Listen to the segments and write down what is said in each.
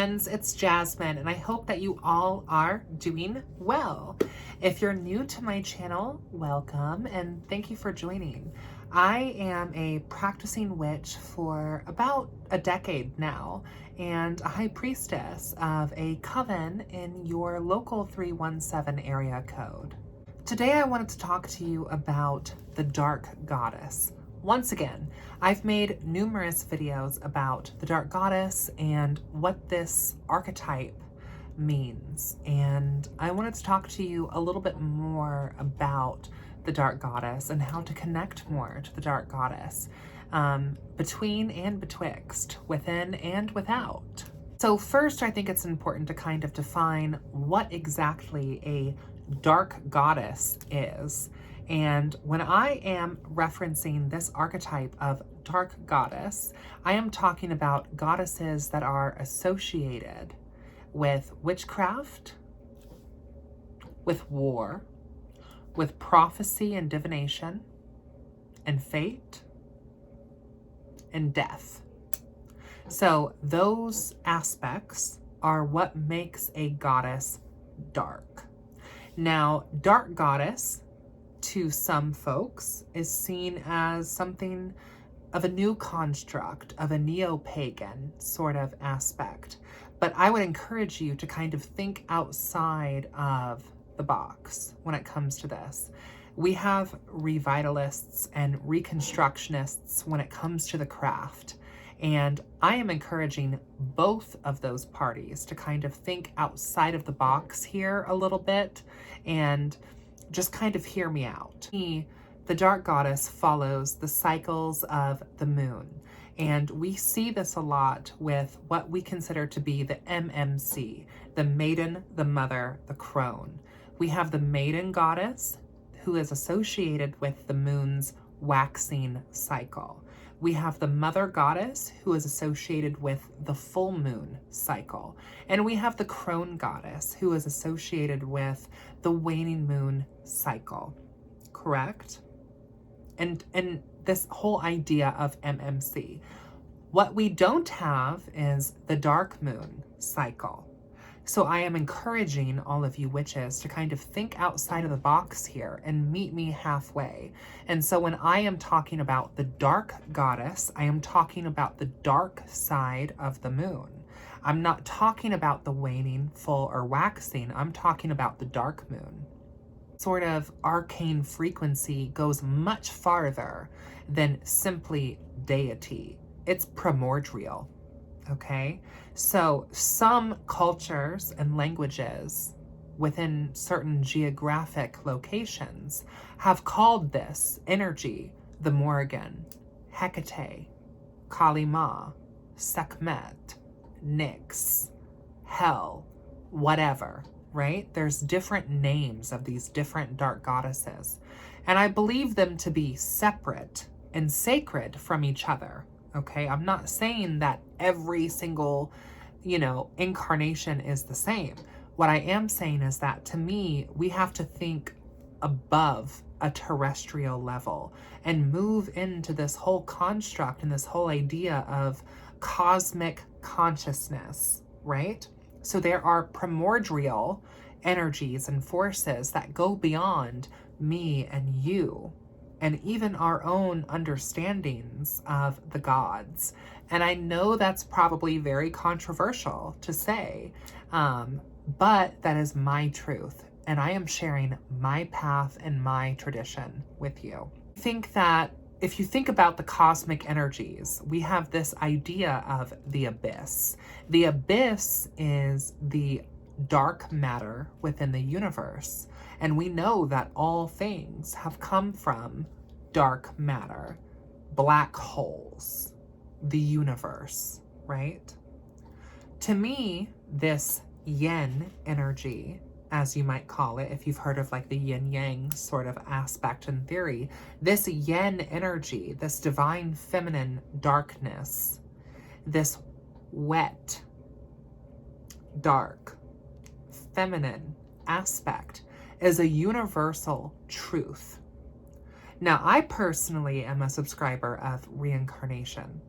friends, it's Jasmine, and I hope that you all are doing well. If you're new to my channel, welcome and thank you for joining. I am a practicing witch for about a decade now and a high priestess of a coven in your local 317 area code. Today I wanted to talk to you about the Dark Goddess. Once again, I've made numerous videos about the Dark Goddess and what this archetype means. And I wanted to talk to you a little bit more about the Dark Goddess and how to connect more to the Dark Goddess, between and betwixt, within and without. So first, I think it's important to kind of define what exactly a Dark Goddess is. And when I am referencing this archetype of Dark Goddess, I am talking about goddesses that are associated with witchcraft, with war, with prophecy and divination, and fate, and death. So those aspects are what makes a goddess dark. Now, Dark Goddess, to some folks, is seen as something of a new construct, of a neo-pagan sort of aspect. But I would encourage you to kind of think outside of the box when it comes to this. We have revitalists and reconstructionists when it comes to the craft. And I am encouraging both of those parties to kind of think outside of the box here a little bit and just kind of hear me out. The Dark Goddess follows the cycles of the moon. And we see this a lot with what we consider to be the MMC, the maiden, the mother, the crone. We have the maiden goddess who is associated with the moon's waxing cycle. We have the mother goddess who is associated with the full moon cycle. And we have the crone goddess who is associated with the waning moon cycle, correct? And this whole idea of MMC. What we don't have is the dark moon cycle. So I am encouraging all of you witches to kind of think outside of the box here and meet me halfway. And so when I am talking about the Dark Goddess, I am talking about the dark side of the moon. I'm not talking about the waning, full, or waxing. I'm talking about the dark moon. Sort of arcane frequency goes much farther than simply deity. It's primordial. Okay, so some cultures and languages within certain geographic locations have called this energy the Morrigan, Hecate, Kali Ma, Sekhmet, Nyx, Hel, whatever, right? There's different names of these different dark goddesses, and I believe them to be separate and sacred from each other. Okay, I'm not saying that every single, incarnation is the same. What I am saying is that, to me, we have to think above a terrestrial level and move into this whole construct and this whole idea of cosmic consciousness, right? So there are primordial energies and forces that go beyond me and you, and even our own understandings of the gods. And I know that's probably very controversial to say, but that is my truth. And I am sharing my path and my tradition with you. I think that if you think about the cosmic energies, we have this idea of the abyss. The abyss is the dark matter within the universe. And we know that all things have come from dark matter, black holes, the universe, right? To me, this yin energy, as you might call it, if you've heard of like the yin yang sort of aspect and theory, this yin energy, this divine feminine darkness, this wet, dark, feminine aspect is a universal truth. Now, I personally am a subscriber of reincarnation,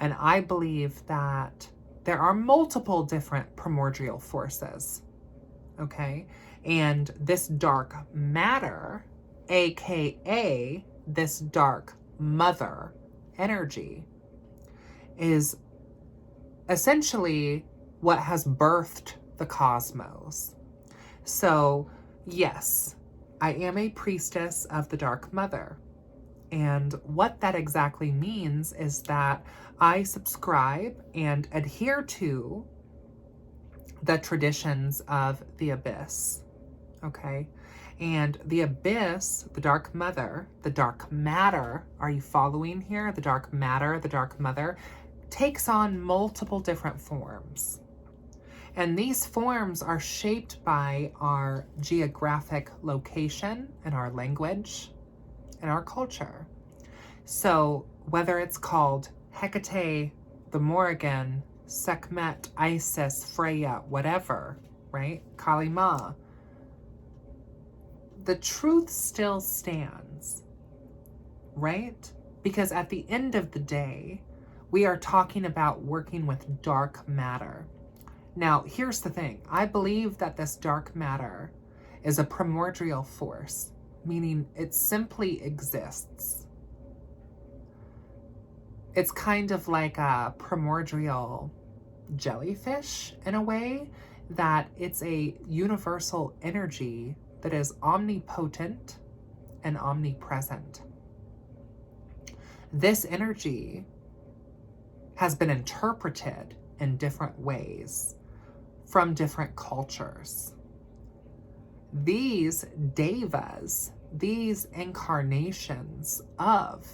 and I believe that there are multiple different primordial forces, okay? And this dark matter, aka this dark mother energy, is essentially what has birthed the cosmos. So, yes, I am a priestess of the Dark Mother. And what that exactly means is that I subscribe and adhere to the traditions of the Abyss, okay? And the Abyss, the Dark Mother, the Dark Matter, are you following here? The Dark Matter, the Dark Mother, takes on multiple different forms. And these forms are shaped by our geographic location and our language and our culture. So whether it's called Hecate, the Morrigan, Sekhmet, Isis, Freya, whatever, right? Kali Ma, the truth still stands, right? Because at the end of the day, we are talking about working with dark matter. Now, here's the thing. I believe that this dark matter is a primordial force, meaning it simply exists. It's kind of like a primordial jellyfish in a way, that it's a universal energy that is omnipotent and omnipresent. This energy has been interpreted in different ways from different cultures. These devas, these incarnations of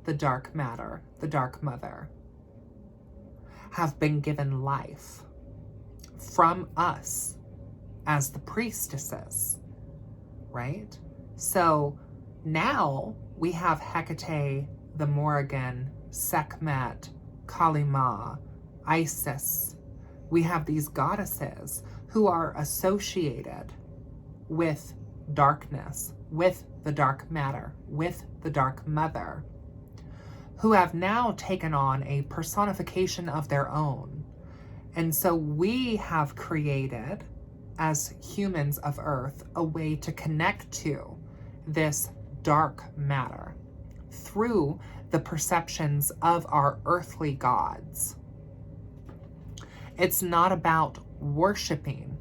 the dark matter, the dark mother, have been given life from us as the priestesses, right? So now we have Hecate, the Morrigan, Sekhmet, Kali Ma, Isis. We have these goddesses who are associated with darkness, with the dark matter, with the dark mother, who have now taken on a personification of their own. And so we have created, as humans of Earth, a way to connect to this dark matter through the perceptions of our earthly gods. It's not about worshiping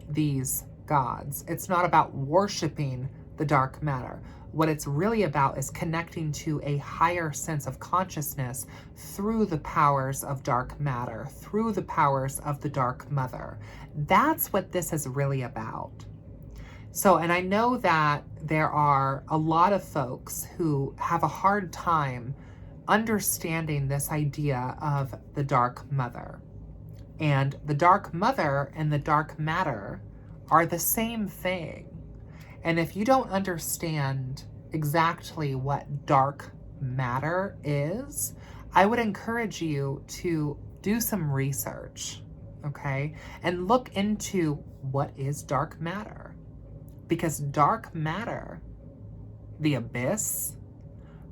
these gods. It's not about worshiping the dark matter. What it's really about is connecting to a higher sense of consciousness through the powers of dark matter, through the powers of the dark mother. That's what this is really about. So, and I know that there are a lot of folks who have a hard time understanding this idea of the dark mother. And the dark mother and the dark matter are the same thing. And if you don't understand exactly what dark matter is, I would encourage you to do some research, okay? And look into what is dark matter. Because dark matter, the abyss,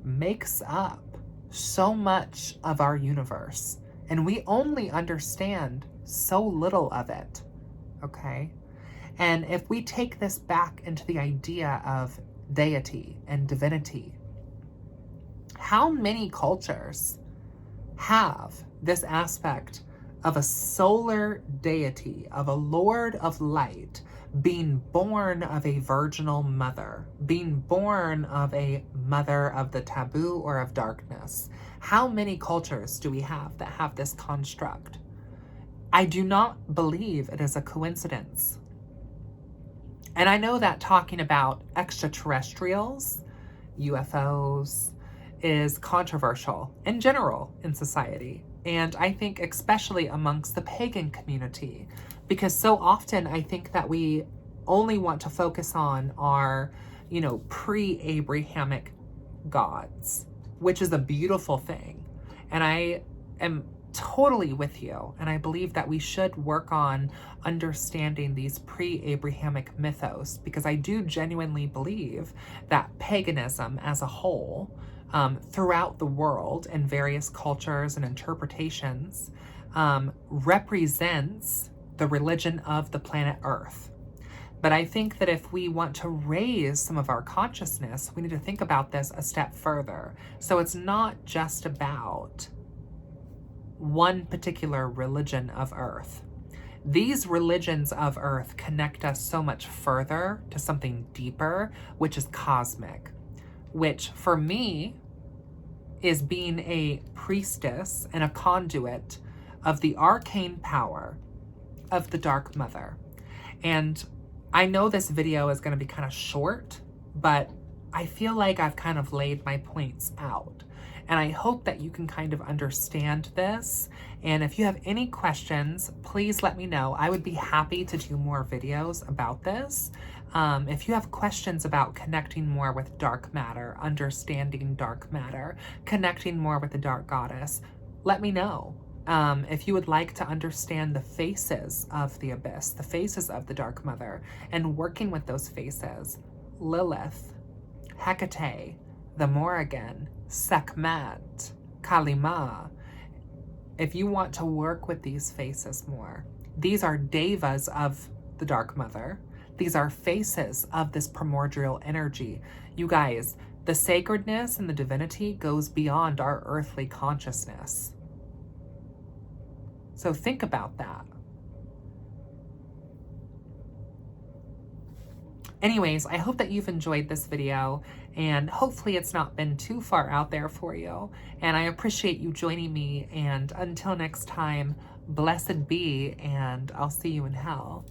makes up so much of our universe. And we only understand so little of it, okay? And if we take this back into the idea of deity and divinity, how many cultures have this aspect of a solar deity, of a Lord of light, being born of a virginal mother, being born of a mother of the taboo or of darkness? How many cultures do we have that have this construct? I do not believe it is a coincidence. And I know that talking about extraterrestrials, UFOs, is controversial in general in society. And I think especially amongst the pagan community, because so often I think that we only want to focus on our, pre-Abrahamic gods, which is a beautiful thing. And I am totally with you. And I believe that we should work on understanding these pre-Abrahamic mythos, because I do genuinely believe that paganism as a whole, throughout the world in various cultures and interpretations, represents the religion of the planet Earth. But I think that if we want to raise some of our consciousness, we need to think about this a step further. So it's not just about one particular religion of Earth. These religions of Earth connect us so much further to something deeper, which is cosmic, which for me is being a priestess and a conduit of the arcane power of the Dark Mother. And I know this video is going to be kind of short, but I feel like I've kind of laid my points out. And I hope that you can kind of understand this. And if you have any questions, please let me know. I would be happy to do more videos about this. If you have questions about connecting more with dark matter, understanding dark matter, connecting more with the dark goddess, let me know. If you would like to understand the faces of the abyss, the faces of the Dark Mother, and working with those faces, Lilith, Hecate, the Morrigan, Sekhmet, Kalima. If you want to work with these faces more, these are devas of the Dark Mother. These are faces of this primordial energy. You guys, the sacredness and the divinity goes beyond our earthly consciousness. So think about that. Anyways, I hope that you've enjoyed this video, and hopefully it's not been too far out there for you. And I appreciate you joining me, and until next time, blessed be, and I'll see you in hell.